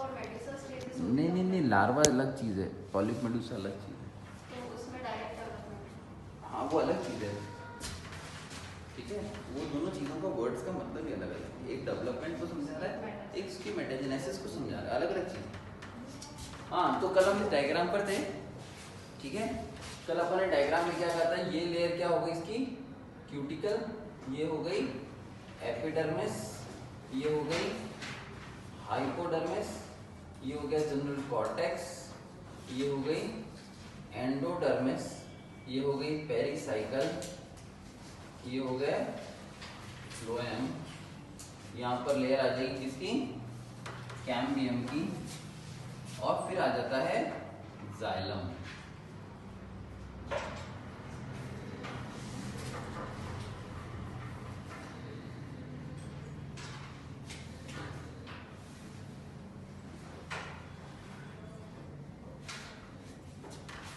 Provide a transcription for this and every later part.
और Medusa stages नहीं नहीं नहीं, लार्वा अलग चीज़ है, पॉलिप मेडुसा अलग चीज़ है। तो उसमें डायरेक्ट डेवलपमेंट। हाँ वो अलग चीज़ है, ठीक है। वो दोनों चीज़ों का वर्ड्स का मतलब ही अलग अलग है। एक डेवलपमेंट को समझा रहा है, एक उसकी मेटाजेनेसिस को समझा रहा है, अलग अलग चीज़। हाँ तो कल हम इस डायग्राम पर थे, ठीक है। कल अपन ने डायग्राम में क्या कहा था, ये लेयर क्या हो गई इसकी क्यूटिकल, ये हो गई एपिडर्मिस, ये हो गई हाइपोडर्मिस, ये हो गया जनरल कॉर्टेक्स, ये हो गई एंडोडर्मिस, ये हो गई पेरिसाइकल, ये हो गया फ्लोएम। यहाँ पर लेयर आ जाएगी किसकी, कैम्बियम की, और फिर आ जाता है जाइलम।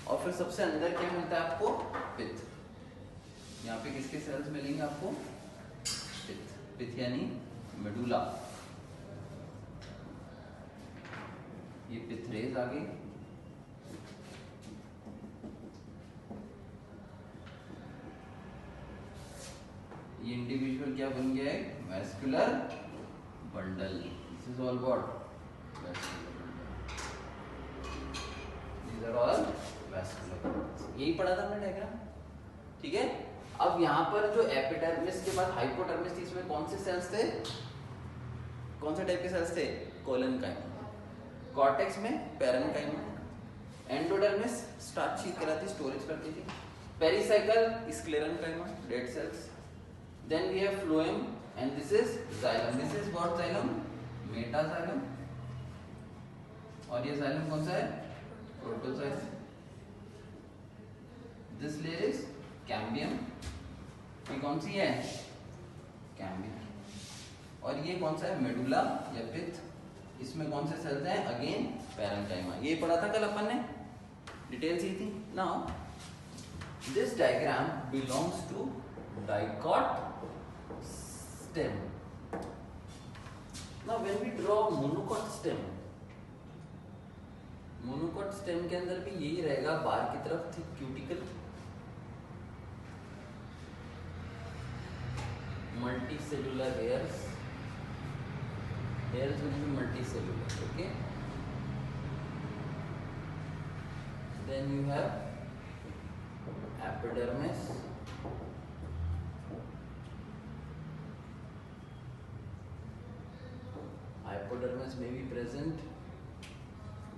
और फिर सबसे अंदर क्या मिलता है आपको, पित्त। यहाँ पे किसके सेल्स मिलेंगे आपको, पित्त, पित्त यानी मेडुला। ये पिथरेज आ गई, ये इंडिविजुअल क्या बन गया है, vascular bundle. This is all what, vascular bundle, these are all vascular bundles. यही पढ़ा था हमने डायग्राम, ठीक है। अब यहाँ पर जो एपिडर्मिस के बाद हाइपोडर्मिस थी, इसमें कौन से सेल्स थे, कौन से टाइप के सेल्स थे, कोलेनकाइमा। कॉर्टेक्स में पैरेन्काइमा, एंडोडर्मिस स्टार्च शीट कहलाती, स्टोरेज करती थी। Pericycle sclerenchyma, dead cells. Then we have phloem and this is xylem. This is what xylem, metaxylem. और ये जाइलम कौन सा है, protoxylem. This layer is cambium, ये कौन सी है, कैम्बियम। और ये कौन सा है, मेडुला या पित्त। इसमें कौन से सेल्स हैं, अगेन पैरेन्काइमा। ये पढ़ा था कल अपन ने, डिटेल्स ये थी। Now this diagram belongs to dicot stem. Now when we draw monocot stem, monocot stem के अंदर भी यही रहेगा, बाहर की तरफ थी cuticle, multicellular hairs will be multicellular, okay. Then you have epidermis, hypodermis may be present,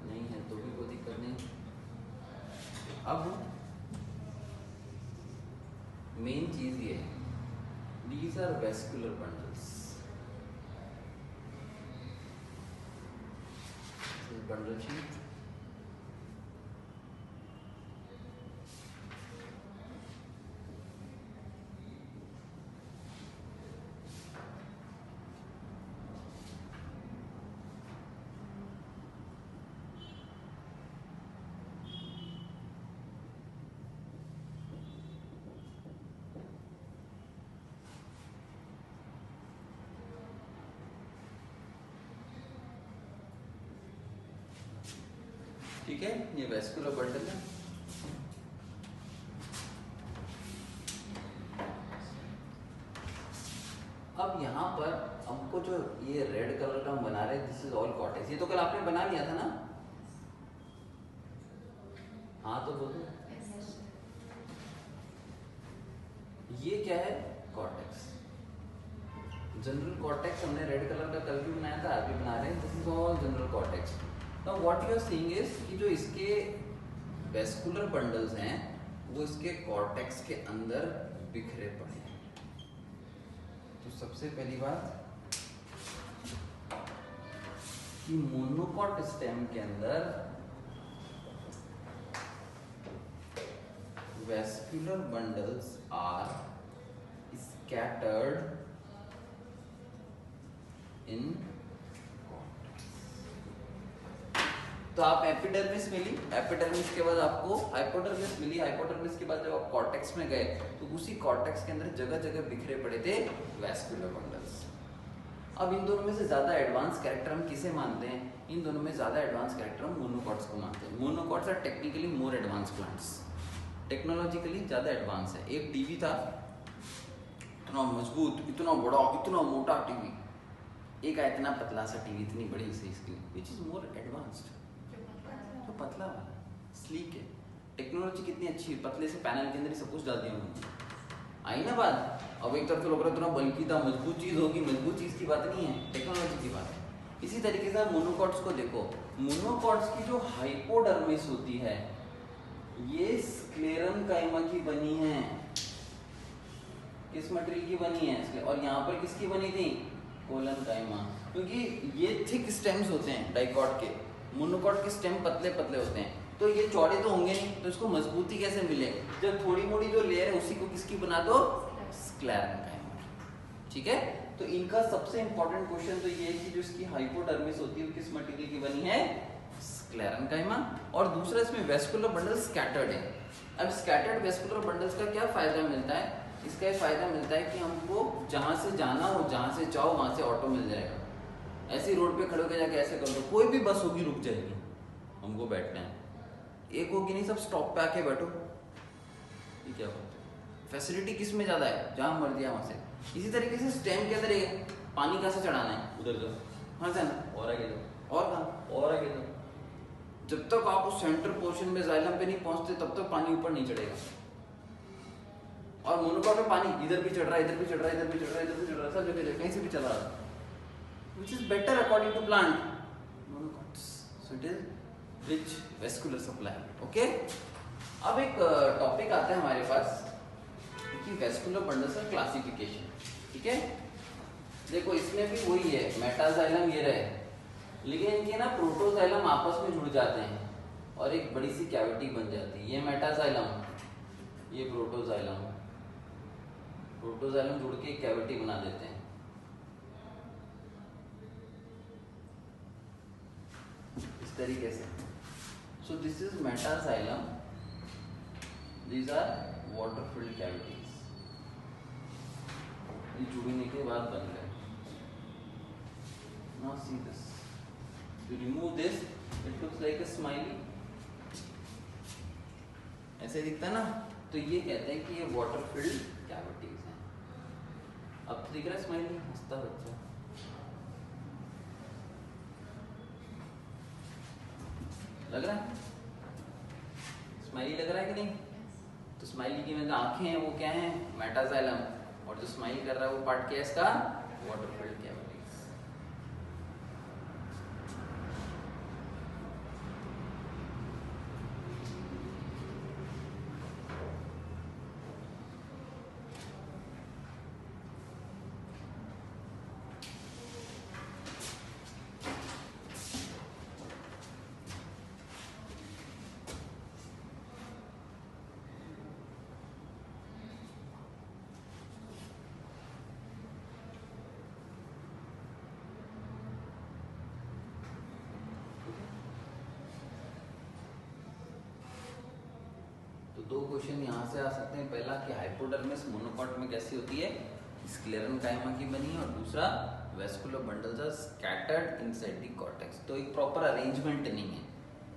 नहीं है तो भी कोई दिक्कत नहीं। अब मेन चीज ये है, these are vascular bundles. This is bundle sheet. ठीक है, ये वैस्कुलर बंडल है। अब यहाँ पर हमको जो ये रेड कलर का हम बना रहे हैं, दिस इज ऑल कॉर्टेक्स। ये तो कल आपने बना लिया था ना, हाँ तो बोलो, ये क्या है, कॉर्टेक्स। जनरल कॉर्टेक्स हमने रेड कलर का कल भी बनाया था, अभी बना रहे हैं, this is all general cortex. Now what you are seeing is कि जो इसके वेस्कुलर बंडल्स हैं वो इसके कॉर्टेक्स के अंदर बिखरे पड़े हैं। तो सबसे पहली बात कि मोनोकॉट स्टेम के अंदर vascular bundles are scattered in। तो आप एपिडर्मिस मिली, एपिडर्मिस के बाद आपको हाइपोडर्मिस मिली, हाइपोडर्मिस के बाद जब आप कॉर्टेक्स में गए तो उसी कॉर्टेक्स के अंदर जगह जगह बिखरे पड़े थे वैस्कुलर बंडल्स। अब इन दोनों में से ज़्यादा एडवांस कैरेक्टर हम किसे मानते हैं? इन दोनों में ज़्यादा एडवांस कैरेक्टर हम मोनोकॉट्स को मानते हैं। Monocots are technically more advance plants, technologically ज़्यादा एडवांस है। एक टीवी था, इतना मजबूत, इतना बड़ा, इतना मोटा टीवी, एक आया इतना पतला सा टीवी, इतनी बड़ी सी screen, which is more advanced, तो पतला वाला, स्लीक है। टेक्नोलॉजी कितनी अच्छी है, पतले से पैनल के अंदर ही सब कुछ डाल दिया उन्होंने, आई ना बात। अब एक तरफ तो लोग इतना बल्कि था, मजबूत चीज़ होगी, मजबूत चीज़ की बात नहीं है, टेक्नोलॉजी की बात है। इसी तरीके से आप मोनोकॉट्स को देखो, मोनोकॉट्स की जो हाइपोडर्मिस होती है ये स्क्लेरनकाइमा की बनी है। किस मटेरियल की बनी है? और यहाँ पर किसकी बनी थी? कोलनकाइमा, क्योंकि ये थिक स्टेम्स होते हैं डाइकॉट के, मोनोकॉट के स्टेम पतले पतले होते हैं, तो ये चौड़े तो होंगे नहीं, तो इसको मजबूती कैसे मिले? जब थोड़ी मोड़ी जो लेयर है उसी को किसकी बना दो? स्क्लेरनकाइमा। ठीक है, तो इनका सबसे इंपॉर्टेंट क्वेश्चन तो ये है कि जो इसकी हाइपोडर्मिस होती है किस मटेरियल की बनी है? स्क्लेरनकाइमा। और दूसरा इसमें वेस्कुलर बंडल स्कैटर्ड है। अब स्कैटर्ड वेस्कुलर बंडल्स का क्या फायदा मिलता है? इसका ये फायदा मिलता है कि हमको जहाँ से जाना हो, जहाँ से चाहो वहाँ से ऑटो मिल जाएगा। ऐसे रोड पे खड़े होकर जाके ऐसे कर दो, कोई भी बस होगी रुक जाएगी, हमको बैठना है। एक होगी नहीं, सब स्टॉप पे आके बैठो, ये क्या बात है? फैसिलिटी किस में ज़्यादा है? जहाँ मर्जी है वहाँ से। इसी तरीके से स्टेम के अंदर पानी कहाँ से चढ़ाना है? उधर जाओ, हाँ जाना, और आगे जाओ, और कहाँ, और आगे जाओ। जब तक आप उस सेंटर पोर्शन में जाइलम पे नहीं पहुँचते तब तक पानी ऊपर नहीं चढ़ेगा। और मोनोकॉट में पानी इधर भी चढ़ रहा है, इधर भी चढ़ रहा है, इधर भी चढ़ रहा है, इधर भी चढ़ रहा है, सब जगह कहीं से भी चल रहा है, which is better according to plant monocots, so it is rich vascular supply. Okay, अब एक टॉपिक आता है हमारे पास कि वेस्कुलर बंडल्स का क्लासिफिकेशन। ठीक है, देखो इसमें भी वही है, मेटाजाइलम ये रहे, लेकिन इनके ना प्रोटोजाइलम आपस में जुड़ जाते हैं और एक बड़ी सी कैविटी बन जाती है। ये मेटाजाइलम, ये प्रोटोजाइलम, प्रोटोजाइलम जुड़ के एक कैविटी बना देते हैं। इस तरीके से। So this is metaxylem, these are water filled cavities. ये जुड़ने के बाद बन गए। Now see this, you remove this, it looks like a smiley, ऐसे दिखता है ना, तो ये कहते हैं कि ये वाटर फिल्ड कैविटीज हैं। अब तो दिख रहा है स्माइली, हंसता बच्चा, लग रहा है स्माइली, लग रहा है कि नहीं? तो स्माइली की में आंखें हैं वो क्या है? मेटाजाइलम, और जो स्माइल कर रहा है वो पार्ट क्या है इसका? Water filled cavities. दो क्वेश्चन यहाँ से आ सकते हैं। पहला कि हाइपोडर्मिस मोनोकॉट में कैसी होती है? स्क्लेरनकाइमा की बनी है, और दूसरा vascular bundles are scattered inside the cortex. तो एक प्रॉपर अरेंजमेंट नहीं है।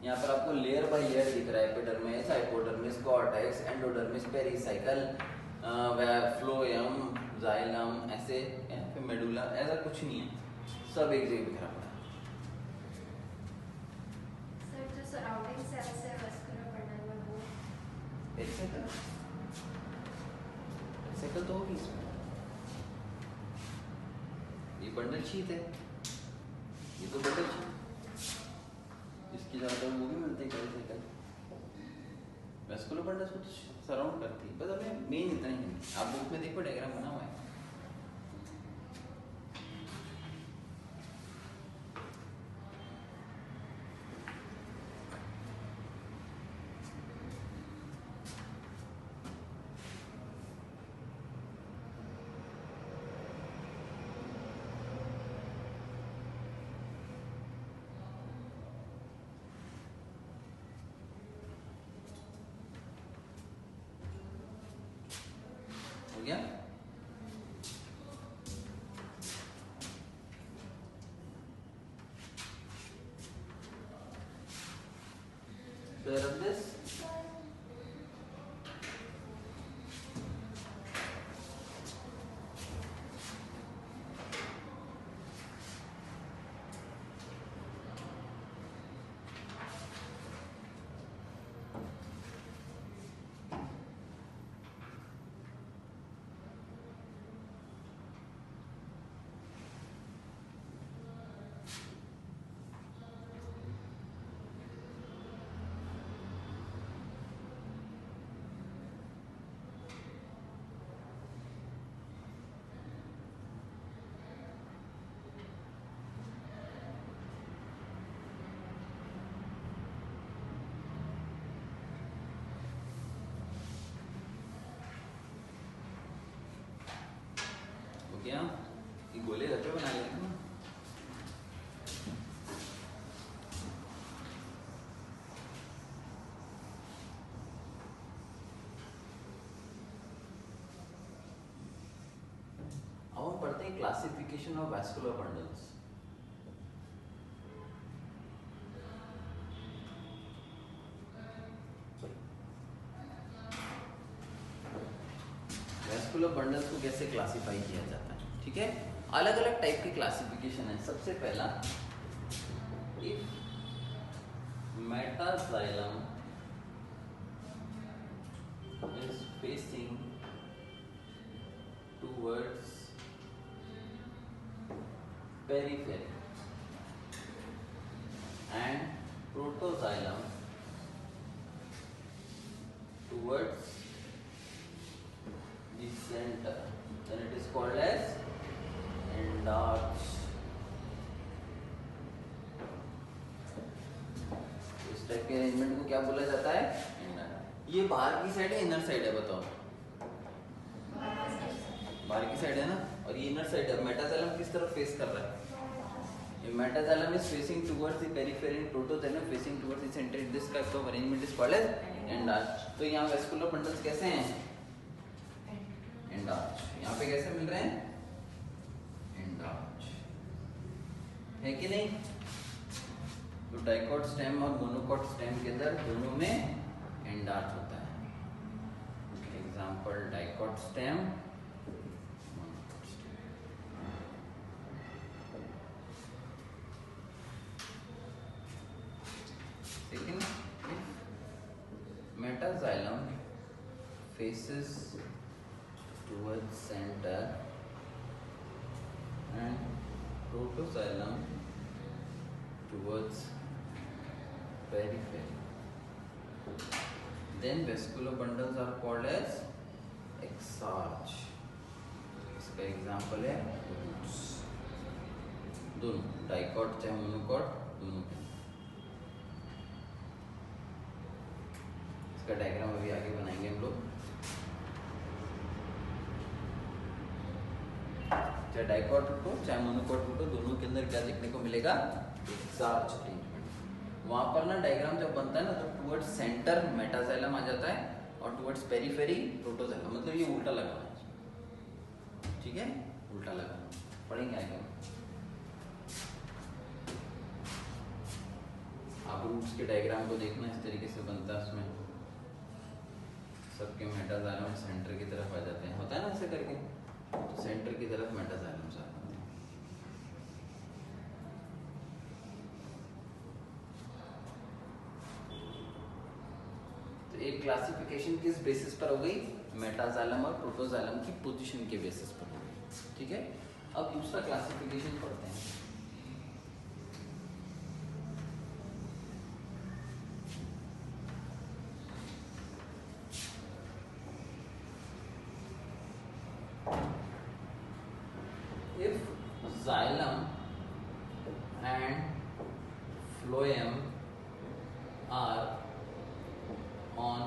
यहाँ पर आपको लेयर बाय लेयर दिख रहा है, epidermis, hypodermis, cortex, endodermis, pericycle, phloem, xylem, ऐसे फिर मेडुला, ऐसा कुछ नहीं है, सब एक जगह बिखरा पड़ा है। सर जो सराउंडिंग सेल्स है वेस्कुलर बंडल में वो पेरिसाइकल, पेरिसाइकल तो होगी इसमें। ये बंडल शीट है, ये तो बंडल शीट, इसकी ज़्यादा वो भी मिलते हैं पेरिसाइकल। वेस्कुलर बंडल्स को तो सराउंड करती है, बस हमें मेन इतना ही है। आप बुक में देखो डायग्राम बना हुआ है। हो गया? square of this. क्या ये गोले घर पे बना लेते हैं। अब हम पढ़ते हैं classification of vascular bundles. Vascular bundles को कैसे क्लासिफाई किया जाता है, ठीक है। अलग अलग टाइप के क्लासिफिकेशन है। सबसे पहला, if metaxylem is facing towards periphery and protoxylem towards the center, then it is called as endarch. इस टाइप के अरेंजमेंट को क्या बोला जाता है, endarch। ये बाहर की साइड है इनर साइड है, बताओ। बाहर की साइड है ना, और ये इनर साइड है। मेटाजाइलम किस तरफ फेस कर रहा है, ये metaxylem is facing towards the periphery and protoxylem facing towards the center. This type of arrangement is called as endarch। तो यहाँ वेस्कुलर बंडल्स कैसे हैं, एंडार्च। यहाँ पे कैसे मिल रहे हैं, एंडार्च, है कि नहीं। तो डाइकॉट स्टेम और मोनोकॉट स्टेम के अंदर दोनों में एंडार्च होता है। Example dicot stem, monocot stem. लेकिन metaxylem faces towards center and protoxylem towards periphery, then vascular bundles are called as exarch। इसका एग्जाम्पल है roots। दोनों डाइकॉट चाहे मोनोकॉट दोनों के। इसका डायग्राम अभी आगे बनाएंगे हम लोग। चाहे डाइकॉट रूट हो चाहे मोनोकॉट रूट हो, दोनों के अंदर क्या देखने को मिलेगा, एक्सार्च अरेंजमेंट। वहां पर ना डायग्राम जब बनता है ना तो टुवर्ड्स सेंटर मेटाजाइलम आ जाता है और टुवर्ड्स पेरिफेरी प्रोटोजाइलम, मतलब ये उल्टा लगाना है, ठीक है, उल्टा लगाना। पढ़ेंगे आगे आप रूट्स के डायग्राम को देखना, इस तरीके से बनता है। उसमें सबके मेटाजाइलम सेंटर की तरफ आ जाते हैं, होता है ना ऐसे करके, तो सेंटर की तरफ मेटाजाइलम आ जाते हैं। तो एक क्लासिफिकेशन किस बेसिस पर हो गई, मेटाजाइलम और प्रोटोजाइलम की पोजीशन के बेसिस पर हो गई, ठीक है। अब दूसरा क्लासिफिकेशन पढ़ते हैं। Xylem and phloem are on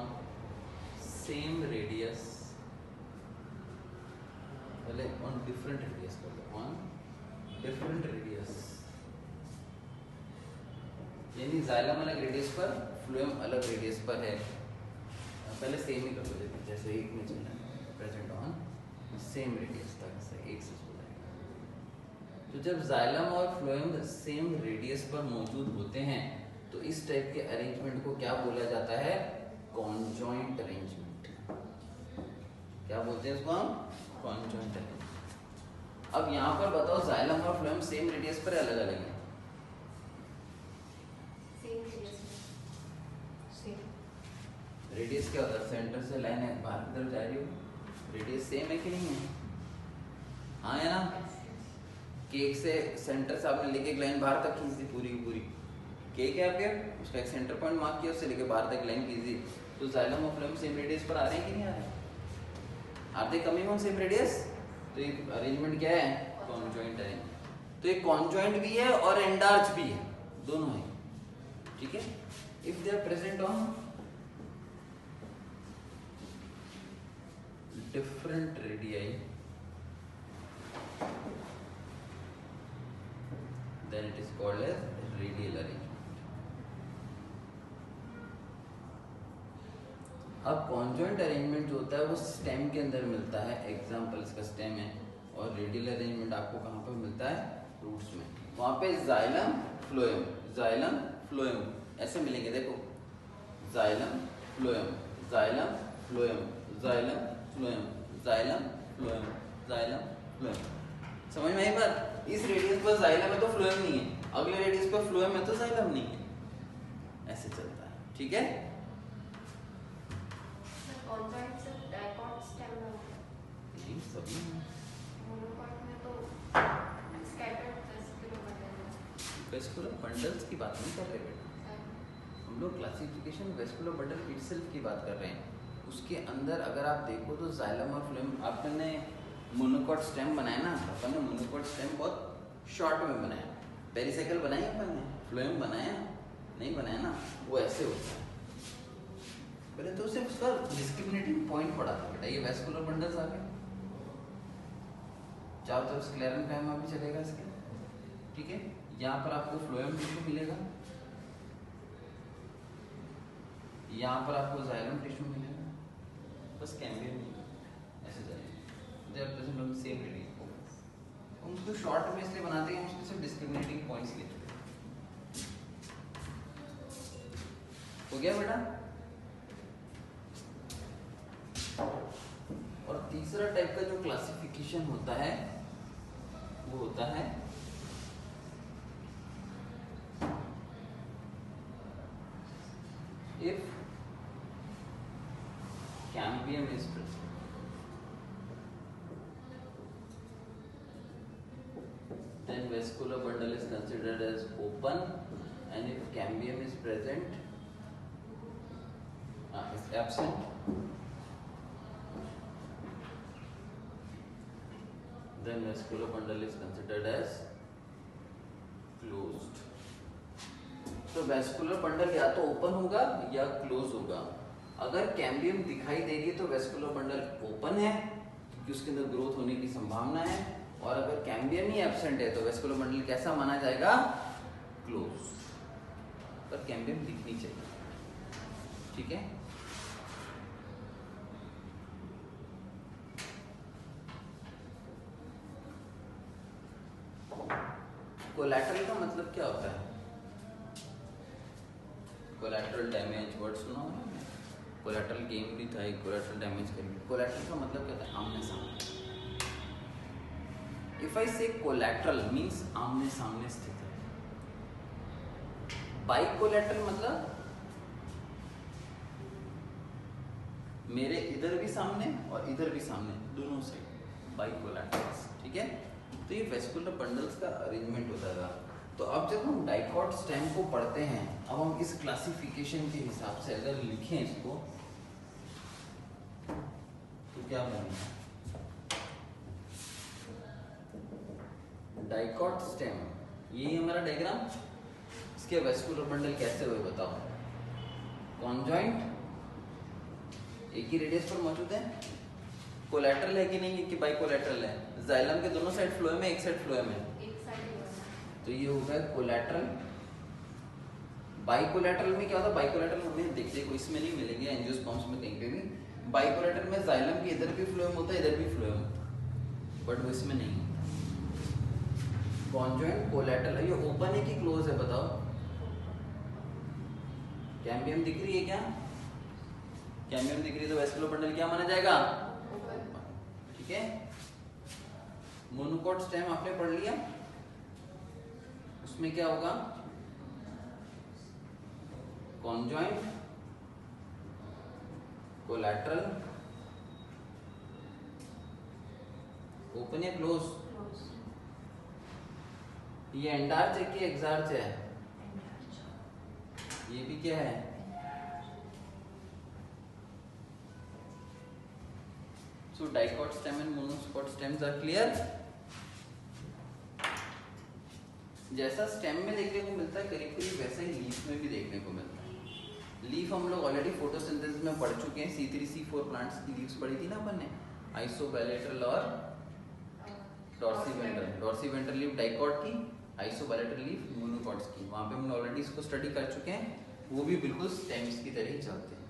same radius, पहले on different radius कर दो, on different radius, यानी xylem अलग रेडियस पर, phloem अलग रेडियस पर है। पहले सेम ही कर दो, जैसे एक में चलना है, प्रेजेंट ऑन सेम रेडियस तक से एक से। तो जब जाइलम और फ्लोएम सेम रेडियस पर मौजूद होते हैं तो इस टाइप के अरेंजमेंट को क्या बोला जाता है? Conjoint arrangement. क्या बोलते हैं इसको हम? Conjoint arrangement. अब यहाँ पर बताओ जाइलम और फ्लोएम सेम रेडियस पर अलग अलग है? रेडियस क्या होता है? सेंटर से लाइन है बाहर की तरफ जा रही हो, रेडियस सेम है कि नहीं है? हाँ है ना? केक से सेंटर से आपने लेके एक लाइन बाहर तक खींच दी, पूरी की पूरी केक है आपके, उसका एक सेंटर पॉइंट मार्क किया, उससे लेके बाहर तक लाइन खींच दी, तो जाइलम और फ्लोएम सेम रेडियस पर आ रहे हैं कि नहीं आ रहे? Are they coming on same radius? तो ये अरेंजमेंट क्या है? Conjoint arrangement. तो ये कॉन्जॉइंट भी है और एंडार्च भी है, दोनों है, ठीक है। If they are present on different radii, then it is called as radial arrangement. अब कॉन्जॉइंट अरेंजमेंट जो होता है वो स्टेम के अंदर मिलता है, एग्जाम्पल इसका स्टेम है, और रेडियल अरेंजमेंट आपको कहाँ पर मिलता है? रूट्स में। वहाँ पे जाइलम फ्लोएम, जाइलम फ्लोएम ऐसे मिलेंगे, देखो xylem phloem, xylem phloem, xylem phloem, xylem phloem, xylem phloem. समझ में आई बात? इस रेडियस पर जाइलम है तो फ्लोएम नहीं है, अगले रेडियस पर फ्लोएम है तो जाइलम नहीं है, ऐसे चलता है, ठीक है। कॉन्जॉइंट से डाइकॉट स्टेम में नहीं सभी मोनोकॉट में तो स्कैटर्ड वेस्कुलर बंडल्स की बात नहीं कर रहे बेटा, हम लोग क्लासिफिकेशन वेस्कुलर बंडल इटसेल्फ की बात कर रहे हैं। उसके अंदर अगर आप देखो तो जाइलम और फ्लोएम, आपने मोनोकॉट स्टेम बनाया ना, अपन ने मोनोकॉट स्टेम बहुत शॉर्ट में बनाया, पेरिसाइकिल बनाई अपन ने, फ्लोएम बनाया नहीं बनाया ना, वो ऐसे होता है। पहले तो सिर्फ उसका डिस्क्रिमिनेटिंग पॉइंट पड़ा था बेटा, ये वेस्कुलर बंडल्स आ गए, चारों तरफ स्क्लेरेंकाइमा भी चलेगा इसके, ठीक है। यहाँ पर आपको फ्लोएम टिश्यू मिलेगा, यहाँ पर आपको जाइलम टिश्यू मिलेगा, बस कैम्बियम ऐसे जाएगा, they are present on same radius. हम उसको शॉर्ट में इसलिए बनाते हैं, हम उसके सिर्फ डिस्क्रिमिनेटिंग पॉइंट्स लेते हैं। हो गया बेटा? और तीसरा टाइप का जो क्लासिफिकेशन होता है वो होता है if cambium is present, then vascular bundle is considered as open, and if cambium is present, is absent, then vascular bundle is considered as closed. तो वेस्कुलर बंडल या तो ओपन होगा या क्लोज होगा। अगर कैम्बियम दिखाई दे रही है तो वेस्कुलर बंडल ओपन है क्योंकि उसके अंदर ग्रोथ होने की संभावना है, और अगर कैम्बियम ही एब्सेंट है तो वेस्कुलर बंडल कैसा माना जाएगा? क्लोज। पर कैम्बियम दिखनी चाहिए, ठीक है। कोलैटरल का मतलब क्या होता है? कोलैटरल डैमेज वर्ड सुना होगा, कोलैटरल गेम भी था, कोलैटरल डैमेज का भी। कोलैटरल का मतलब क्या होता है? आमने सामने। इफ आई से कोलैटरल मींस आमने सामने स्थित है। बाइकोलैटरल मतलब मेरे इधर भी सामने और इधर भी सामने, दोनों साइड बाइकोलैटरल्स, ठीक है। तो ये वेस्कुलर बंडल्स का अरेंजमेंट होता था। तो अब जब हम डाइकॉट स्टेम को पढ़ते हैं, अब हम इस क्लासिफिकेशन के हिसाब से अगर लिखें इसको तो क्या बनेगा? डाइकॉट स्टेम, यही हमारा डायग्राम। इसके वेस्कुलर बंडल कैसे हुए बताओ? कॉन्जॉइंट, एक ही रेडियस पर मौजूद है। कोलैटरल है कि नहीं है कि बाइकोलैटरल है? जाइलम के दोनों साइड फ्लोएम है, एक साइड फ्लोएम है, तो ये होगा कोलैटरल। बाइकोलैटरल में क्या होता है? बाइकोलैटरल हमें देखते को इसमें नहीं मिलेंगे, एंजियोस्पर्म्स में कहीं पे भी। बाइकोलैटरल में जाइलम के इधर भी फ्लोएम होता है, इधर भी फ्लोएम होता है, बट वो इसमें नहीं होता। कॉन्जॉइंट कोलैटरल, ये ओपन है कि क्लोज है बताओ? कैम्बियम दिख रही है क्या? कैम्बियम दिख रही है तो वेस्कुलर बंडल क्या माना जाएगा? ठीक है। मोनोकॉट स्टेम आपने पढ़ लिया, उसमें क्या होगा? कॉन्जॉइंट, कोलैटरल, ओपन या क्लोज? ये एंडार्च है कि एक्सार्च है? ये भी क्या है? So dicot stem and monospot stems are clear? जैसा स्टेम में देखने को मिलता है करीब करीब वैसा ही लीफ में भी देखने को मिलता है। लीफ हम लोग ऑलरेडी फोटोसिंथेसिस में पढ़ चुके हैं, C3 C4 प्लांट्स की लीव्स पढ़ी थी ना अपन ने, आइसोबैलेटरल और डॉर्सीवेंट्रल लीफ डाइकॉट की, आइसोबैलेटरल लीफ मोनोकॉट्स की। वहां पे हमने ऑलरेडी इसको स्टडी कर चुके हैं, वो भी बिल्कुल स्टेम्स की तरह ही चलते हैं।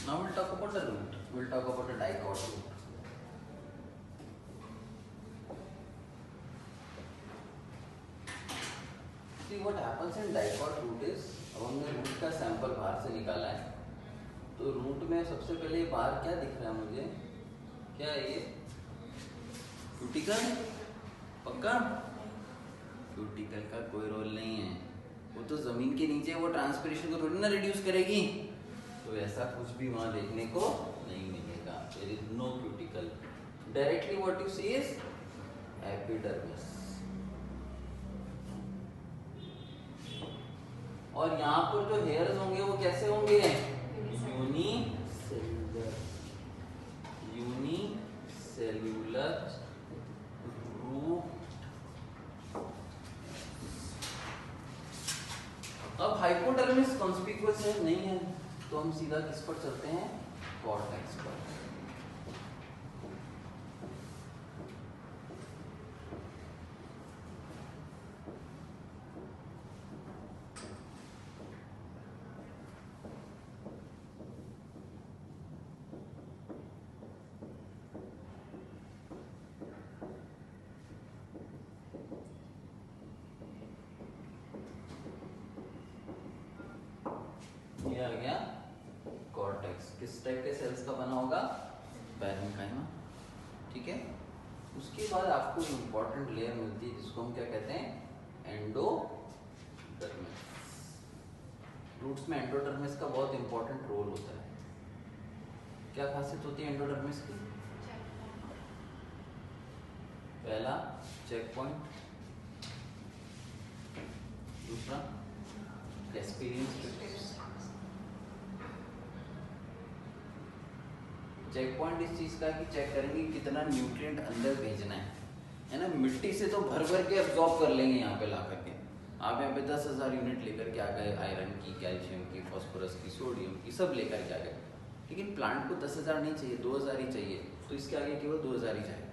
Now we'll talk about the root. We'll talk about the dicot root. See what happens in dicot root is, अब हमने root का सैंपल बाहर से निकाला है, तो root में सबसे पहले बाहर क्या दिख रहा है मुझे? क्या है ये? क्यूटिकल? पक्का? क्यूटिकल का कोई रोल नहीं है, वो तो जमीन के नीचे, वो ट्रांसपिरेशन को थोड़ी ना रिड्यूस करेगी, तो ऐसा कुछ भी वहां देखने को नहीं मिलेगा। There is no cuticle. Directly what you see is epidermis. और यहाँ पर जो हेयर्स होंगे वो कैसे होंगे? Unicellular root. अब हाइपोडर्मिस कॉन्स्पिकुअस है नहीं है, तो हम सीधा किस पर चलते हैं? कॉर्टेक्स पर। ये आ गया कॉर्टेक्स। किस टाइप के सेल्स का बना होगा? पैरेन्काइमा। ठीक है। उसके बाद आपको इंपॉर्टेंट लेयर मिलती है जिसको हम क्या कहते हैं? एंडोडर्मिस। रूट्स में एंडोडर्मिस का बहुत इंपॉर्टेंट रोल होता है। क्या खासियत होती है एंडोडर्मिस की? पहला चेक पॉइंट, दूसरा कैस्पेरियन स्ट्रिप्स। चेक पॉइंट इस चीज का कि चेक करेंगे कितना न्यूट्रिएंट अंदर भेजना है ना। मिट्टी से तो भर भर के एब्जॉर्ब कर लेंगे यहाँ पे ला करके। आप यहाँ पे 10,000 यूनिट लेकर के आ गए, आयरन की, कैल्शियम की, फास्फोरस की, सोडियम की, सब लेकर के आ गए। लेकिन प्लांट को 10,000 नहीं चाहिए, 2,000 ही चाहिए, तो इसके आगे केवल 2,000 ही जाएगा।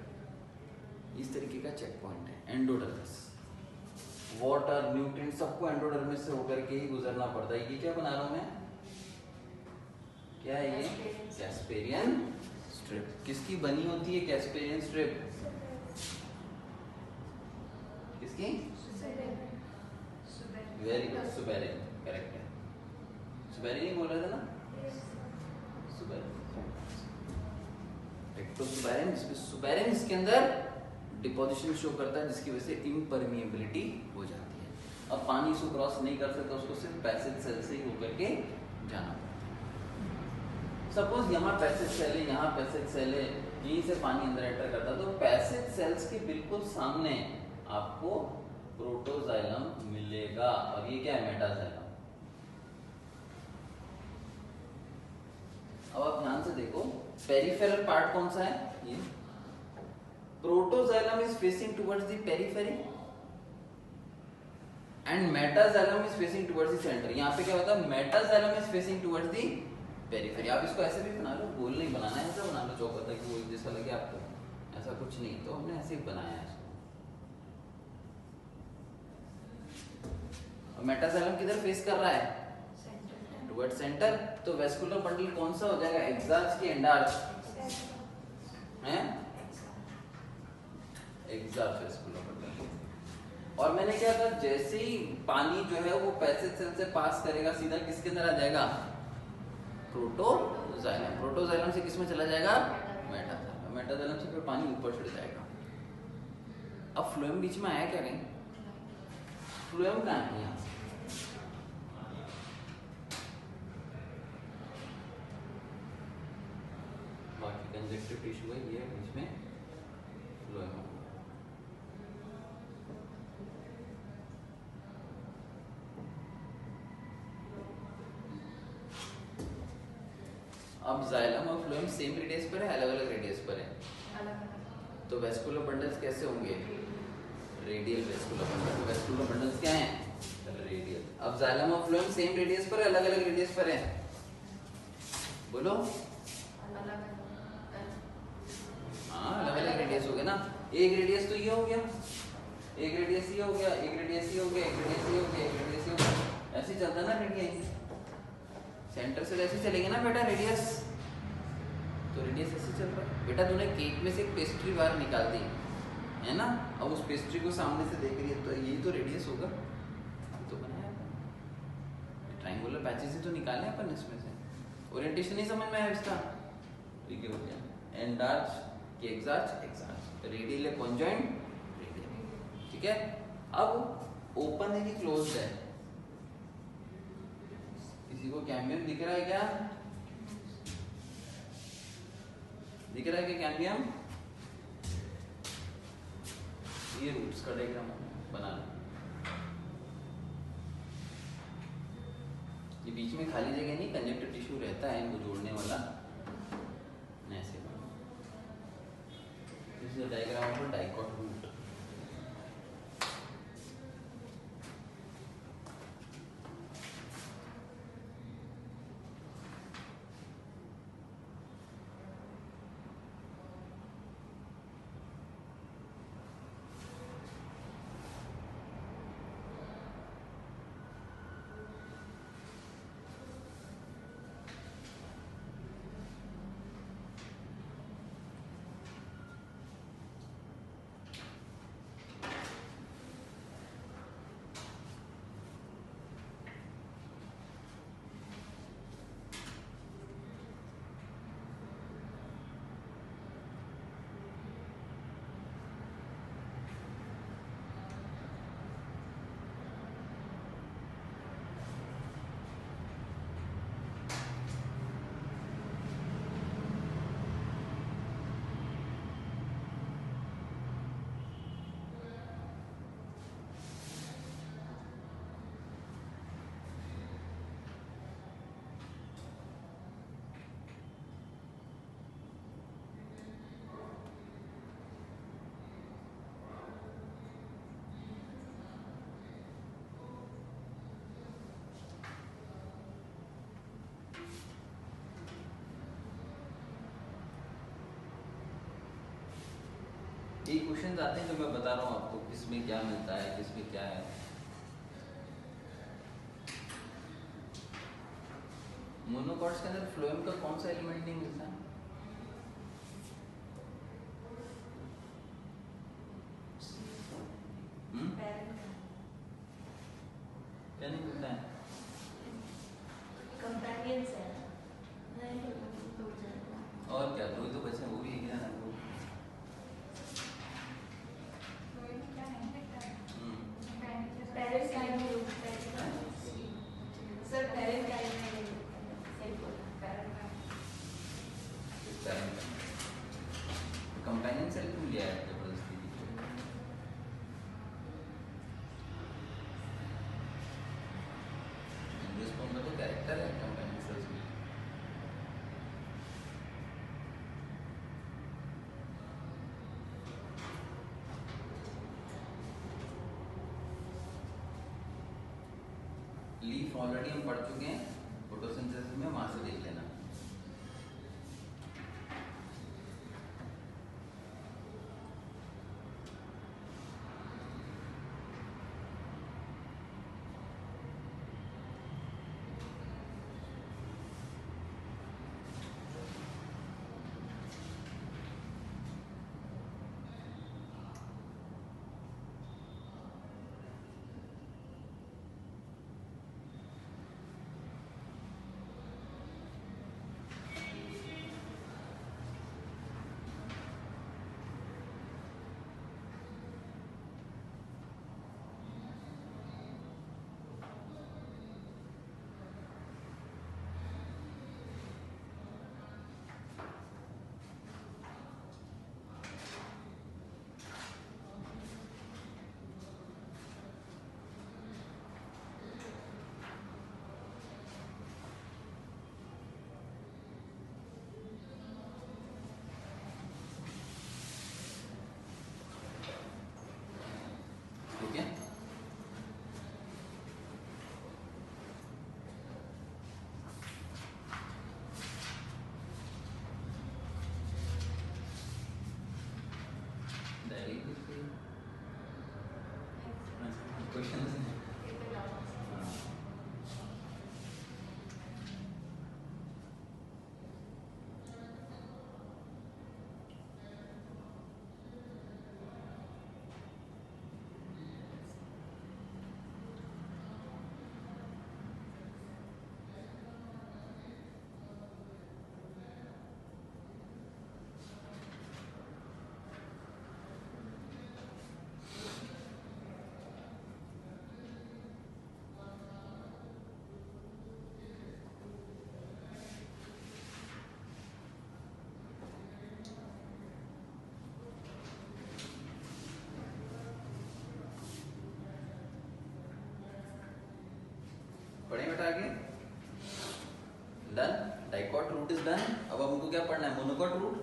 इस तरीके का चेक पॉइंट है एंडोडर्मिस। वाटर, न्यूट्रिएंट सबको एंडोडर्मिस से होकर के ही गुजरना पड़ता है। ये क्या बना रहा हूँ मैं? क्या है ये? Casparian strip. किसकी बनी होती है कैस्पेरियन स्ट्रिप? किसकी? Very good, suberin. करेक्ट है, सुबेरियन ही बोल रहे थे ना? सुबेरियन। एक्टोसुबेरियन, जिसमें सुबेरियन इसके अंदर डिपोजिशन शो करता है, जिसकी वजह से इम्परमिएबिलिटी हो जाती है। अब पानी इसको क्रॉस नहीं कर सकता, उसको सिर्फ पैसेज सेल से ही होकर के जाना पड़ता है। सपोज यहाँ पैसेज सेल है, यहाँ पैसेज सेल है, यहीं से पानी अंदर एंटर करता है, तो पैसेज सेल्स के बिल्कुल सामने आपको प्रोटोजाइलम मिलेगा, और ये क्या है? मेटाजाइलम। अब आप ध्यान से देखो, पेरिफेरल पार्ट कौन सा है? ये protoxylem is facing towards the periphery, and metaxylem is facing towards the centre. यहाँ पे क्या होता है, metaxylem is facing towards the periphery. आप इसको ऐसे भी बना लो, गोल नहीं बनाना है, ऐसा बना लो चौकोर ताकि वो जैसा लगे आपको, ऐसा कुछ नहीं, तो हमने ऐसे ही बनाया है इसको। और मेटाजाइलम किधर फेस कर रहा है, टुवर्ड्स सेंटर, तो वेस्कुलर बंडल कौन सा हो जाएगा, एक्सार्च की एंडार्च है, एक्सार्च वेस्कुलर बंडल। और मैंने क्या कहा, जैसे ही पानी जो है वो पैसेज सेल से पास करेगा सीधा किसके अंदर आ जाएगा, प्रोटोजाइलम। प्रोटोजाइलम से किसमें चला जाएगा, मेटाजाइलम। मेटाजाइलम से फिर पानी ऊपर चढ़ जाएगा। अब फ्लोएम बीच में आया क्या कहीं, फ्लोएम कहाँ है यहाँ से, बाकी कंजक्टिव टिश्यू है ये बीच में फ्लोएम। अब जाइलम और फ्लोएम सेम रेडियस पर है, अलग अलग रेडियस पर है, तो वेस्कुलर बंडल्स कैसे होंगे, radial vascular bundle. Vascular bundles क्या हैं, रेडियल। अब जाइलम और फ्लोएम सेम रेडियस पर है, अलग अलग रेडियस पर है, बोलो। हाँ अलग अलग रेडियस हो गया ना, एक रेडियस तो ये हो गया, एक रेडियस ये हो गया, एक रेडियस ये हो गया, एक रेडियस ये हो गया, एक रेडियस ये हो गया, ऐसे चलता ना रेडियस, सेंटर से ऐसे चलेंगे ना बेटा रेडियस, तो रेडियस ऐसे चल रहा है। बेटा तूने केक में से एक पेस्ट्री बाहर निकाल दी है ना, अब उस पेस्ट्री को सामने से देख रही है, तो यही तो रेडियस होगा, तो बनाया अपन ट्रायंगुलर पैचेस ही तो निकाले अपन इसमें से। ओरिएंटेशन नहीं समझ में आया इसका, ठीक है हो गया। एंडार्च की एक्सार्च, एक्सार्च रेडियल है, कॉन्जॉइंट रेडियल, ठीक है। अब ओपन है कि क्लोज्ड है, किसी को कैम्बियम दिख रहा है क्या, दिख रहा है क्या कैम्बियम, ये रूट्स का डायग्राम बना लो। ये बीच में खाली जगह नहीं, कंजक्टिव टिश्यू रहता है इनको जोड़ने वाला, ऐसे this is the diagram of dicot root. ये क्वेश्चन आते हैं जो मैं बता रहा हूँ आपको, किसमें क्या मिलता है, किसमें क्या है। मोनोकॉट्स के अंदर फ्लोएम का कौन सा एलिमेंट नहीं मिलता है, क्या नहीं मिलता है, और क्या दो तो बचे वो भी एक ना, ऑलरेडी हम पढ़ चुके हैं फोटोसिंथेसिस में, वहां से देख लेना। ठीक है, क्वेश्चन पढ़े बेटा आगे। Done, dicot root is done. अब हमको क्या पढ़ना है, monocot root.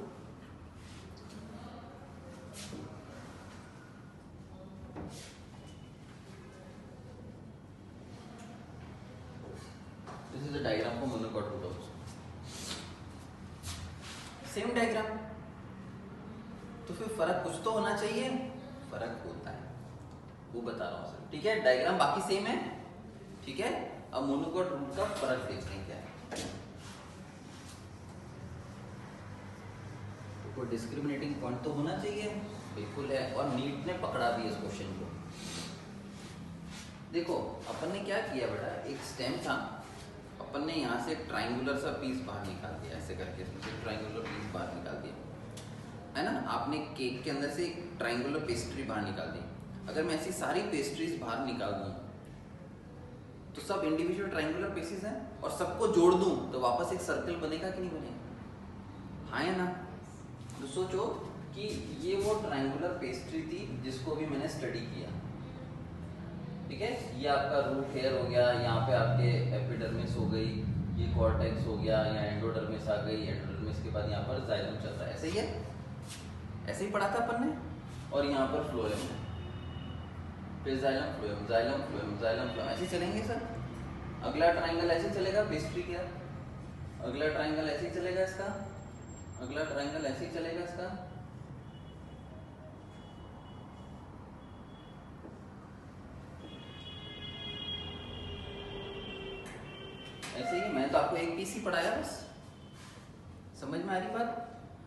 This is the diagram for monocot root also. Same diagram, तो फिर फर्क कुछ तो होना चाहिए। फर्क होता है, वो बता रहा हूँ सर। ठीक है, डायग्राम बाकी सेम है। ठीक है, अब मोनोकॉट रूट का फर्क देखते हैं क्या है। कोई डिस्क्रिमिनेटिंग पॉइंट तो होना चाहिए, बिल्कुल है। और नीट ने पकड़ा भी इस क्वेश्चन को। देखो अपन ने क्या किया बेटा, एक स्टेम था, अपन ने यहाँ से एक ट्राइंगुलर सा पीस बाहर निकाल दिया, ऐसे करके इसमें से ट्राइंगुलर पीस बाहर निकाल दिया, है ना। आपने केक के अंदर से एक ट्राइंगुलर पेस्ट्री बाहर निकाल दी। अगर मैं ऐसी सारी पेस्ट्रीज बाहर निकाल दूं तो सब इंडिविजुअल ट्राइंगुलर पीसेस हैं, और सबको जोड़ दूं तो वापस एक सर्कल बनेगा कि नहीं बनेगा, हाँ या ना। तो सोचो कि ये वो ट्राइंगुलर पेस्ट्री थी जिसको भी मैंने स्टडी किया। ठीक है, ये आपका रूट हेयर हो गया, यहाँ पे आपके एपिडर्मिस हो गई, ये कॉर्टेक्स हो गया, यहाँ एंडोडर्मिस आ गई, एंडोडर्मिस के बाद यहाँ पर जाइलम चल रहा है। ऐसे ही है, ऐसे ही पढ़ा था अपन ने। और यहाँ पर फ्लोएम है, फिर xylem phloem, xylem phloem, xylem phloem, ऐसे चलेंगे सर। अगला ट्राइंगल ऐसे चलेगा पेस्ट्री का, अगला ट्राइंगल ऐसे ही चलेगा इसका, अगला ट्राइंगल ऐसे ही चलेगा इसका। ऐसे ही, मैं तो आपको एक पीस ही पढ़ाया बस, समझ में आ रही बात।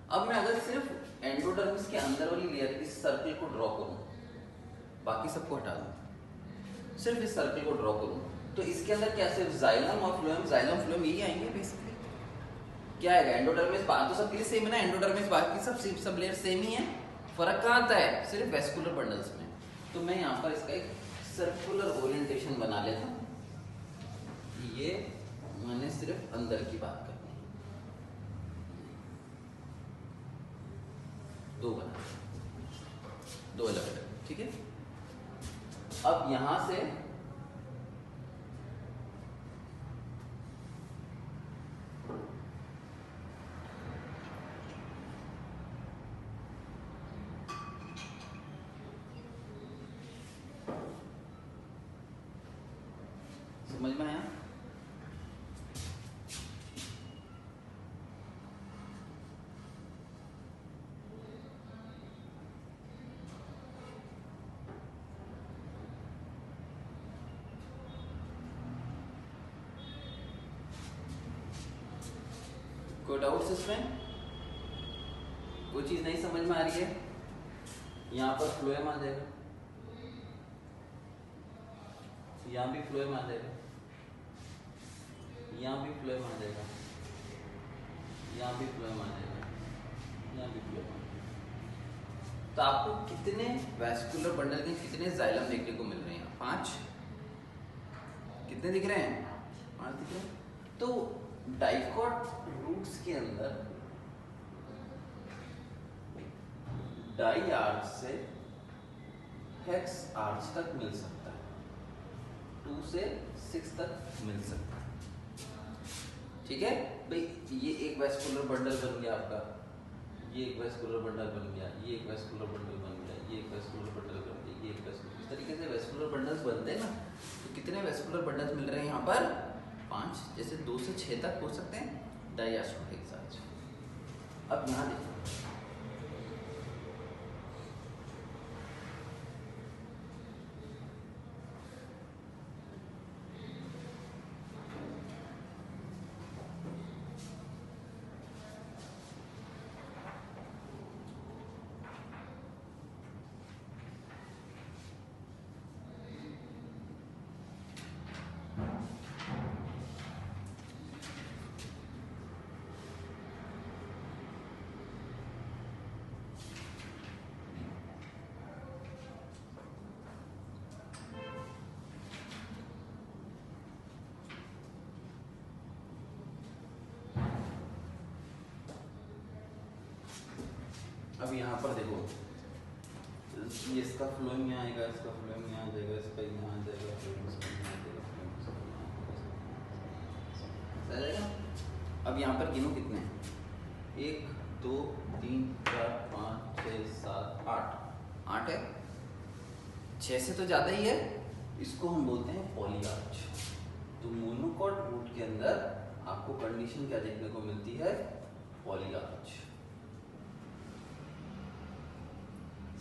अब मैं अगर सिर्फ एंडोडर्मिस के अंदर वाली लेयर इस सर्कल को ड्रॉ करूं, बाकी सबको हटा दूं, सिर्फ इस सर्कल को ड्रॉ करूं, तो इसके अंदर क्या सिर्फ जाइलम और फ्लोएम, जाइलम फ्लोएम यही आएंगे बेसिकली। क्या आएगा, एंडोडर्मिस बाहर तो सबके लिए सेम है ना, एंडोडर्मिस बाकी सब लेयर सेम ही है। फर्क कहाँ आता है, सिर्फ वेस्कुलर बंडल्स में। तो मैं यहाँ पर इसका एक सर्कुलर ओरिएंटेशन बना लेता हूँ। ये मैंने सिर्फ अंदर की बात करनी है, दो बना, दो अलग अलग। ठीक है, अब यहां से समझ में आया। कोई डाउट्स इसमें? कोई चीज नहीं समझ में आ रही है? यहाँ पर फ्लोएम आ जाएगा, यहाँ भी फ्लोएम आ जाएगा, यहाँ भी फ्लोएम आ जाएगा, यहाँ भी फ्लोएम आ जाएगा, यहाँ भी फ्लोएम आ जाएगा। तो आपको कितने वैस्कुलर बंडल के कितने जाइलम देखने को मिल रहे हैं? 5। कितने दिख रहे हैं? 5 दिख रहे हैं। तो डाइकॉट रूट्स के अंदर डाई आर्च से हेक्स आर्च तक मिल सकता है, 2 से 6 तक मिल सकता है। ठीक है भाई, ये एक वैस्कुलर बंडल बन गया आपका, ये एक वैस्कुलर बंडल बन गया, ये एक वैस्कुलर बंडल बन गया, ये एक वैस्कुलर बंडल बन गया, ये एक वैस्कुलर, इस तरीके से वैस्कुलर बंडल्स बनते हैं ना। तो कितने वैस्कुलर बंडल्स मिल रहे हैं यहाँ पर? 5। जैसे 2 से 6 तक हो सकते हैं डाइआस्ट्रो हेक्स आर्च। अब यहाँ देखो, अब यहाँ पर देखो, ये इसका फ्लोएम यहाँ आएगा, इसका फ्लोएम यहाँ आ जाएगा, इसका यहाँ आ जाएगा, अब यहाँ पर गिनो कितने हैं? 1 2 3 4 5 6 7 8। 8 है, 6 से तो ज़्यादा ही है। इसको हम बोलते हैं पॉलीआर्च। तो मोनोकॉट रूट के अंदर आपको कंडीशन क्या देखने को मिलती है? पॉलीआर्च।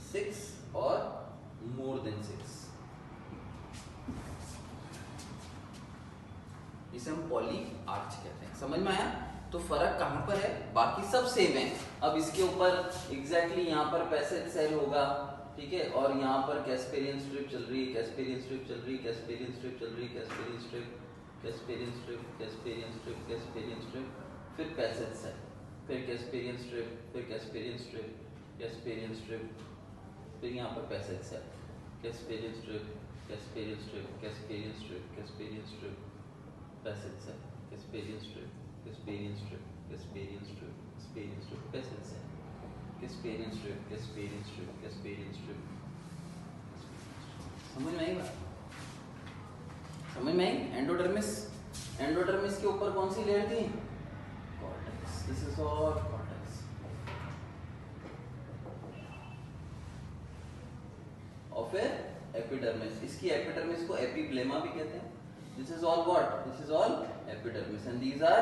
6 और मोर देन 6, इसे हम पॉली आर्च कहते हैं। समझ में आया? तो फर्क कहां पर है? बाकी सब सेम है। अब इसके ऊपर एग्जैक्टली यहाँ पर पैसेज सेल होगा, ठीक है, और यहाँ पर कैस्पेरियन स्ट्रिप चल रही है, कैस्पेरियन स्ट्रिप चल रही है, कैस्पेरियन स्ट्रिप चल रही है, Casparian strip, Casparian strip, Casparian strip, Casparian strip, फिर पैसेज सेल, फिर कैस्पेरियन स्ट्रिप, फिर कैस्पेरियन स्ट्रिप, कैस्पेरियन स्ट्रिप, फिर यहाँ पर passage cell, Casparian strip, Casparian strip, Casparian strip, Casparian strip, passage cell, Casparian strip, Casparian strip, Casparian strip, Casparian strip, passage cell, Casparian strip, Casparian strip, Casparian strip. समझ में आई बात? समझ में आई? Endodermis, endodermis के ऊपर कौन सी लेयर थी? Cortex. This is all cortex. और फिर एपिडर्मिस, इसकी एपिडर्मिस को एपिब्लेमा भी कहते हैं। This is all what? This is all epidermis, and these are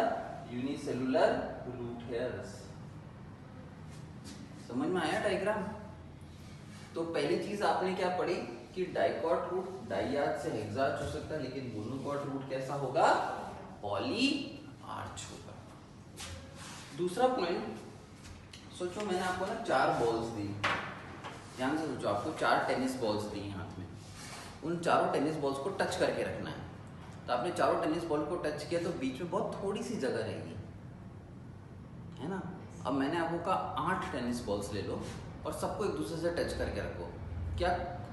unicellular root hairs. समझ में आया डायग्राम? तो पहली चीज आपने क्या पढ़ी कि डाइकॉट रूट डाइआर्च से हेक्सार्च हो सकता है, लेकिन मोनोकॉट रूट कैसा होगा? पॉली आर्च होगा। दूसरा पॉइंट, सोचो मैंने आपको ना 4 बॉल्स दी, ध्यान से सोचो, आपको 4 टेनिस बॉल्स दी हाथ में, उन चारों टेनिस बॉल्स को टच करके रखना है। तो आपने चारों टेनिस बॉल को टच किया तो बीच में बहुत थोड़ी सी जगह रहेगी, है ना? अब मैंने आपको कहा 8 टेनिस बॉल्स ले लो और सबको एक दूसरे से टच करके रखो। क्या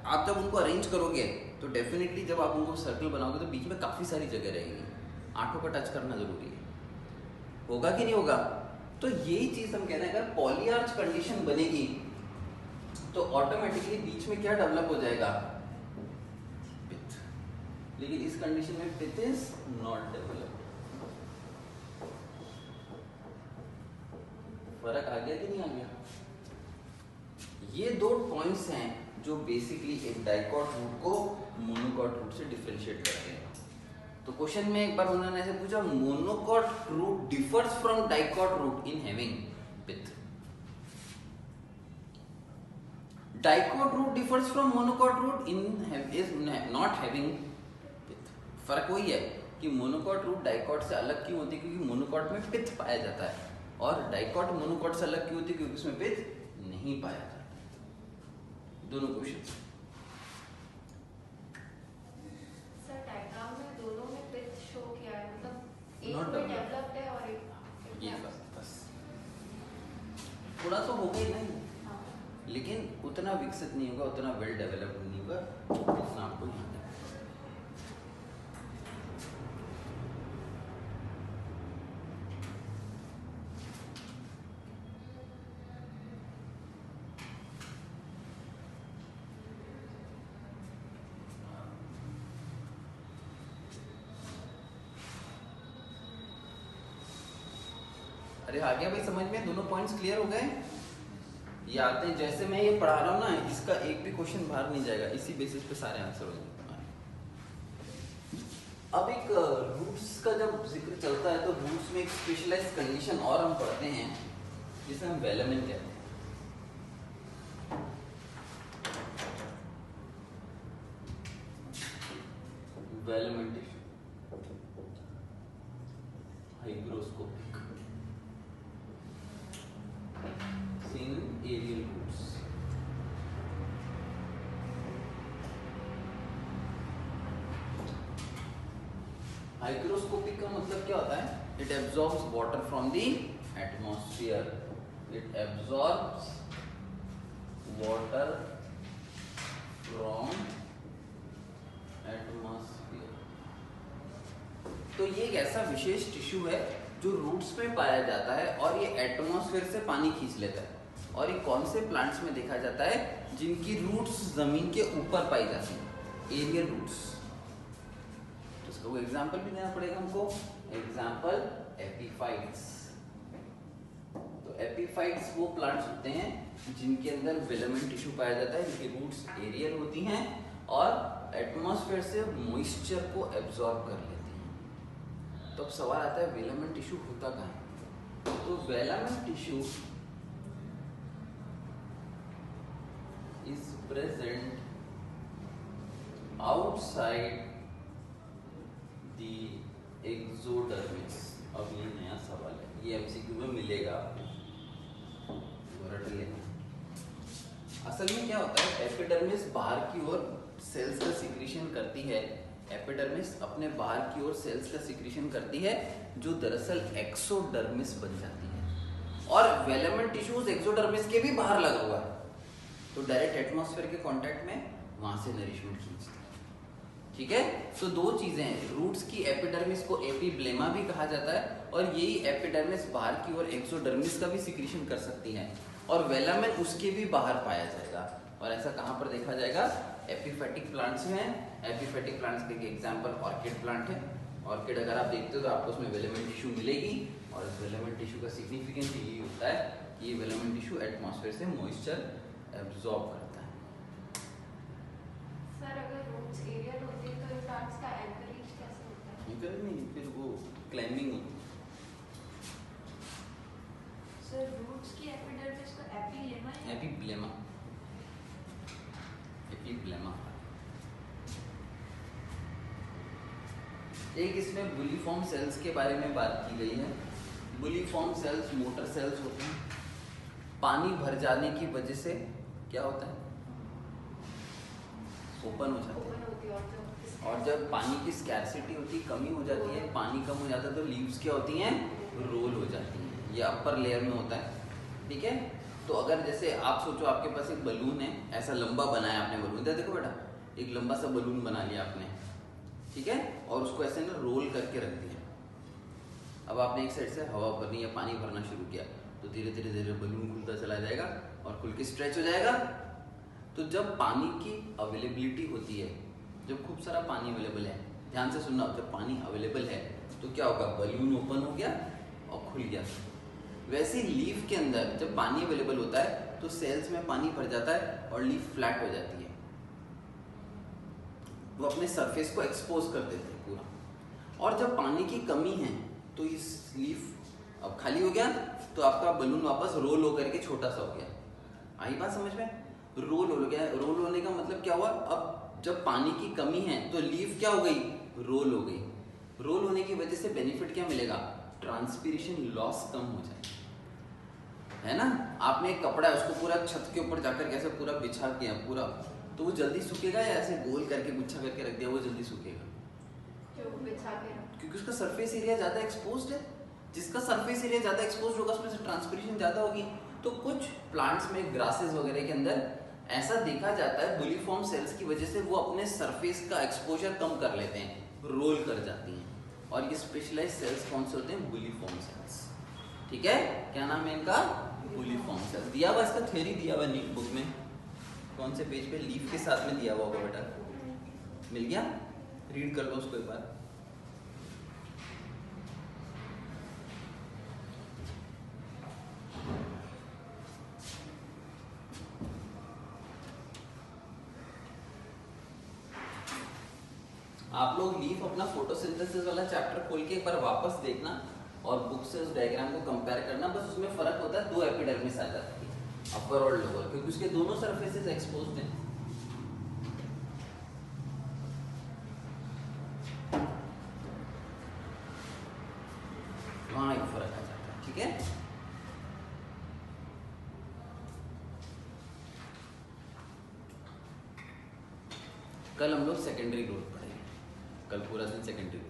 आप जब उनको अरेंज करोगे तो डेफिनेटली जब आप उनको सर्कल बनाओगे तो बीच में काफ़ी सारी जगह रहेगी, 8 को टच करना जरूरी है। होगा कि नहीं होगा? तो यही चीज़ हम कह रहे हैं, अगर पॉलीआर्च कंडीशन बनेगी तो ऑटोमेटिकली बीच में क्या डेवलप हो जाएगा? लेकिन इस कंडीशन में पिथ इज नॉट डेवलप्ड। फर्क आ गया कि नहीं आ गया? ये 2 पॉइंट्स हैं जो बेसिकली एक डाइकॉट रूट को मोनोकॉट रूट से डिफरेंशिएट करते हैं। तो क्वेश्चन में एक बार उन्होंने ऐसे पूछा, monocot root differs from dicot root in having pith, dicot root differs from monocot root in is not having. फर्क वही है कि मोनोकॉट रूट डाइकॉट से अलग क्यों होती है? क्योंकि मोनोकॉट में पिथ पाया जाता है और डाइकॉट मोनोकॉट से अलग क्यों होती है? क्योंकि उसमें पित्त नहीं पाया जाता। दोनों क्वेश्चन सर डायग्राम में दोनों में पित्त शो किया है, मतलब एक Not में developed. डेवलप्ड है और एक ये बस थोड़ा तो होगा ही नहीं, हाँ। लेकिन उतना विकसित नहीं होगा, उतना वेल डेवलप्ड नहीं होगा, इतना आपको ध्यान रखना है। अरे आ गया भाई समझ में? दोनों पॉइंट्स क्लियर हो गए? ये आते हैं जैसे मैं ये पढ़ा रहा हूँ ना, इसका एक भी क्वेश्चन बाहर नहीं जाएगा, इसी बेसिस पे सारे आंसर हो जाएंगे। अब एक रूट्स का जब जिक्र चलता है तो रूट्स में एक स्पेशलाइज्ड कंडीशन और हम पढ़ते हैं जिसे हम वेलमेंट कहते हैं। वेलमेंटेशन, hygroscopic, seen in aerial roots. Hygroscopic का मतलब क्या होता है? It absorbs water from the atmosphere, it absorbs water from atmosphere. तो ये एक ऐसा विशेष टिश्यू है जो रूट्स में पाया जाता है और ये एटमॉस्फेयर से पानी खींच लेता है। और ये कौन से प्लांट्स में देखा जाता है? जिनकी रूट्स जमीन के ऊपर पाई जाती है, एरियल रूट्स। तो इसका कोई एग्जांपल भी देना पड़ेगा हमको। Example epiphytes. तो एपीफाइट्स वो प्लांट्स होते हैं जिनके अंदर वेलमेंट टिश्यू पाया जाता है, जिनकी रूट्स एरियल होती हैं और एटमॉस्फेयर से मॉइस्चर को एब्जॉर्ब कर लेती हैं। तो अब सवाल आता है वेलमेंट टिश्यू होता कहाँ है? तो वेलमेंट tissue is present outside the exodermis। अब ये नया सवाल है, ये एमसीक्यू में मिलेगा, रट लेना। असल में क्या होता है, एपिडर्मिस बाहर की ओर सेल्स का सिक्रीशन करती है। एपिडर्मिस अपने बाहर की ओर सेल्स का सिक्रीशन करती है जो दरअसल एक्सोडर्मिस बन जाती है। और वेलमेंट टिश्यू उस एक्सोडर्मिस के भी बाहर लगा हुआ है, तो डायरेक्ट एटमॉस्फेयर के कांटेक्ट में वहां से नरिशमेंट खींचता है। ठीक है, तो दो चीजें हैं। रूट्स की एपिडर्मिस को एपीब्लेमा भी कहा जाता है और यही एपिडर्मिस बाहर की ओर एक्सोडर्मिस का भी सिक्रीशन कर सकती है और वेलामेन उसके भी बाहर पाया जाएगा। और ऐसा कहां पर देखा जाएगा? एपिफैटिक प्लांट्स में। एपिफैटिक प्लांट्स के एग्जांपल ऑर्किड प्लांट है। ऑर्किड अगर आप देखते हो तो आपको उसमें वेलामेंट टिश्यू मिलेगी और इस वेलामेंट टिश्यू का सिग्निफिकेंस यही होता है कि ये वेलामेंट टिश्यू एटमॉस्फेयर से मॉइस्चर एब्जॉर्ब करता है। सर अगर रूट्स एरियल होते हैं तो इन प्लांट्स का एंकरेज कैसे होता है? एंकर नहीं, फिर वो क्लाइंबिंग होती है। सर रूट्स की एपिडर्मिस को एपिलेमा है? Epiblema, epiblema. एक इसमें बुलीफॉर्म सेल्स के बारे में बात की गई है। बुलीफॉर्म सेल्स मोटर सेल्स होते हैं। पानी भर जाने की वजह से क्या होता है? ओपन हो जाते हैं। और जब पानी की स्कैर्सिटी होती है, कमी हो जाती है, पानी कम हो जाता है, तो लीव्स क्या होती हैं? रोल हो जाती हैं। ये अपर लेयर में होता है। ठीक है, तो अगर जैसे आप सोचो आपके पास एक बलून है, ऐसा लंबा बनाया आपने बलून, इधर देखो बेटा, एक लंबा सा बलून बना लिया आपने, ठीक है, और उसको ऐसे ना रोल करके रख दिया। अब आपने एक साइड से हवा भरनी या पानी भरना शुरू किया तो धीरे धीरे धीरे बलून खुलता चला जाएगा और खुल के स्ट्रेच हो जाएगा। तो जब पानी की अवेलेबिलिटी होती है, जब खूब सारा पानी अवेलेबल है, ध्यान से सुनना, जब पानी अवेलेबल है तो क्या होगा? बलून ओपन हो गया और खुल गया। वैसे ही लीफ के अंदर जब पानी अवेलेबल होता है तो सेल्स में पानी भर जाता है और लीफ फ्लैट हो जाती है, वो अपने सरफेस को एक्सपोज कर देते हैं पूरा। और जब पानी की कमी है तो इस लीफ अब खाली हो गया तो आपका बलून वापस रोल होकर के छोटा सा हो गया। आई बात समझ में? रोल हो गया। रोल होने का मतलब क्या हुआ? अब जब पानी की कमी है तो लीफ क्या हो गई? रोल हो गई। रोल होने की वजह से बेनिफिट क्या मिलेगा? ट्रांसपीरेशन लॉस कम हो जाएगा। है ना। आपने एक कपड़ा है उसको पूरा छत के ऊपर जाकर कैसे पूरा बिछा किया पूरा, तो वो जल्दी सूखेगा या ऐसे गोल करके गुच्छा करके रख दिया वो जल्दी सूखेगा? जो बिछा के क्योंकि उसका सरफेस एरिया ज़्यादा एक्सपोज्ड है। जिसका सरफेस एरिया ज़्यादा एक्सपोज्ड होगा उसमें से ट्रांसपिरेशन ज़्यादा होगी। तो कुछ प्लांट्स में ग्रासेस वगैरह के अंदर ऐसा देखा जाता है बुलीफॉर्म सेल्स की वजह से वो अपने सरफेस का एक्सपोजर कम कर लेते हैं, रोल कर जाती हैं, और ये स्पेशलाइज्ड सेल्स कौन से होते हैं? Bulliform cells. ठीक है, क्या नाम है इनका? Bulliform cells. दिया हुआ इसका थ्योरी दिया हुआ नीट बुक में, कौन से पेज पे? लीफ के साथ में दिया हुआ होगा बेटा, मिल गया? रीड कर लो उसको एक बार। आप लोग लीफ अपना फोटोसिंथेसिस वाला चैप्टर खोल के एक बार वापस देखना और बुक से उस डायग्राम को कंपेयर करना। बस उसमें फर्क होता है, दो एपिडर्मिस आ जाती है, अपर और लोअर, क्योंकि उसके दोनों सरफेसेस एक्सपोज्ड हैं। वहां एक फर्क आ जाता है। ठीक है, कल हम लोग सेकेंडरी ग्रोथ पढ़ेंगे, कल पूरा दिन सेकेंडरी ग्रोथ।